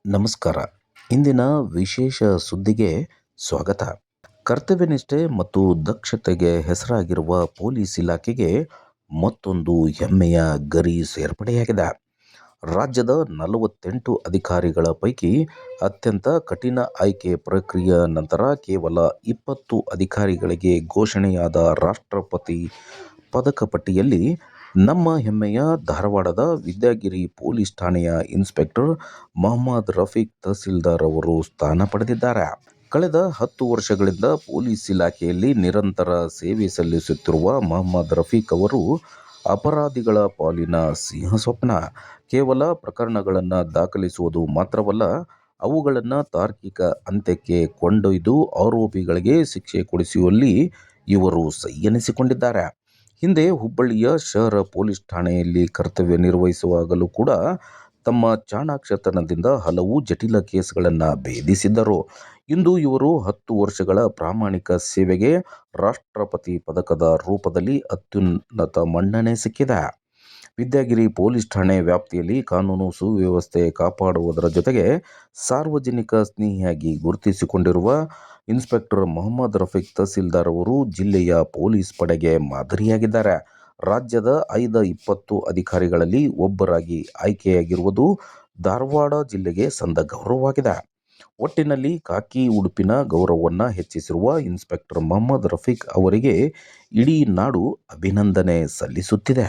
ನಮಸ್ಕಾರ. ಇಂದಿನ ವಿಶೇಷ ಸುದ್ದಿಗೆ ಸ್ವಾಗತ. ಕರ್ತವ್ಯನಿಷ್ಠೆ ಮತ್ತು ದಕ್ಷತೆಗೆ ಹೆಸರಾಗಿರುವ ಪೊಲೀಸ್ ಇಲಾಖೆಗೆ ಮತ್ತೊಂದು ಹೆಮ್ಮೆಯ ಗರಿ ಸೇರ್ಪಡೆಯಾಗಿದೆ. ರಾಜ್ಯದ 48 ಅಧಿಕಾರಿಗಳ ಪೈಕಿ ಅತ್ಯಂತ ಕಠಿಣ ಆಯ್ಕೆ ಪ್ರಕ್ರಿಯೆ ನಂತರ ಕೇವಲ 20 ಅಧಿಕಾರಿಗಳಿಗೆ ಘೋಷಣೆಯಾದ ರಾಷ್ಟ್ರಪತಿ ಪದಕ ಪಟ್ಟಿಯಲ್ಲಿ ನಮ್ಮ ಹೆಮ್ಮೆಯ ಧಾರವಾಡದ ವಿದ್ಯಾಗಿರಿ ಪೊಲೀಸ್ ಠಾಣೆಯ ಇನ್ಸ್ಪೆಕ್ಟರ್ ಮೊಹಮ್ಮದ್ ರಫೀಕ್ ತಹಸೀಲ್ದಾರ್ ಅವರು ಸ್ಥಾನ ಪಡೆದಿದ್ದಾರೆ. ಕಳೆದ 10 ವರ್ಷಗಳಿಂದ ಪೊಲೀಸ್ ಇಲಾಖೆಯಲ್ಲಿ ನಿರಂತರ ಸೇವೆ ಸಲ್ಲಿಸುತ್ತಿರುವ ಮೊಹಮ್ಮದ್ ರಫೀಕ್ ಅವರು ಅಪರಾಧಿಗಳ ಪಾಲಿನ ಸಿಂಹಸ್ವಪ್ನ. ಕೇವಲ ಪ್ರಕರಣಗಳನ್ನು ದಾಖಲಿಸುವುದು ಮಾತ್ರವಲ್ಲ, ಅವುಗಳನ್ನು ತಾರ್ಕಿಕ ಅಂತ್ಯಕ್ಕೆ ಕೊಂಡೊಯ್ದು ಆರೋಪಿಗಳಿಗೆ ಶಿಕ್ಷೆ ಕೊಡಿಸುವಲ್ಲಿ ಇವರು ಸೈ ಎನಿಸಿಕೊಂಡಿದ್ದಾರೆ. ಹಿಂದೆ ಹುಬ್ಬಳ್ಳಿಯ ಶಹರ ಪೊಲೀಸ್ ಠಾಣೆಯಲ್ಲಿ ಕರ್ತವ್ಯ ನಿರ್ವಹಿಸುವಾಗಲೂ ಕೂಡ ತಮ್ಮ ಚಾಣಾಕ್ಷತನದಿಂದ ಹಲವು ಜಟಿಲ ಕೇಸ್ಗಳನ್ನು ಭೇದಿಸಿದ್ದರು. ಇಂದು ಇವರು 10 ವರ್ಷಗಳ ಪ್ರಾಮಾಣಿಕ ಸೇವೆಗೆ ರಾಷ್ಟ್ರಪತಿ ಪದಕದ ರೂಪದಲ್ಲಿ ಅತ್ಯುನ್ನತ ಮನ್ನಣೆ ಸಿಕ್ಕಿದೆ. ವಿದ್ಯಾಗಿರಿ ಪೊಲೀಸ್ ಠಾಣೆ ವ್ಯಾಪ್ತಿಯಲ್ಲಿ ಕಾನೂನು ಸುವ್ಯವಸ್ಥೆ ಕಾಪಾಡುವುದರ ಜೊತೆಗೆ ಸಾರ್ವಜನಿಕ ಸ್ನೇಹಿಯಾಗಿ ಗುರುತಿಸಿಕೊಂಡಿರುವ ಇನ್ಸ್ಪೆಕ್ಟರ್ ಮೊಹಮ್ಮದ್ ರಫೀಕ್ ತಹಸೀಲ್ದಾರ್ ಅವರು ಜಿಲ್ಲೆಯ ಪೊಲೀಸ್ ಪಡೆಗೆ ಮಾದರಿಯಾಗಿದ್ದಾರೆ. ರಾಜ್ಯದ ಆಯ್ದ 20 ಅಧಿಕಾರಿಗಳಲ್ಲಿ ಒಬ್ಬರಾಗಿ ಆಯ್ಕೆಯಾಗಿರುವುದು ಧಾರವಾಡ ಜಿಲ್ಲೆಗೆ ಸಂದ ಗೌರವವಾಗಿದೆ. ಒಟ್ಟಿನಲ್ಲಿ ಖಾಕಿ ಉಡುಪಿನ ಗೌರವವನ್ನು ಹೆಚ್ಚಿಸಿರುವ ಇನ್ಸ್ಪೆಕ್ಟರ್ ಮೊಹಮ್ಮದ್ ರಫೀಕ್ ಅವರಿಗೆ ಇಡೀ ನಾಡು ಅಭಿನಂದನೆ ಸಲ್ಲಿಸುತ್ತಿದೆ.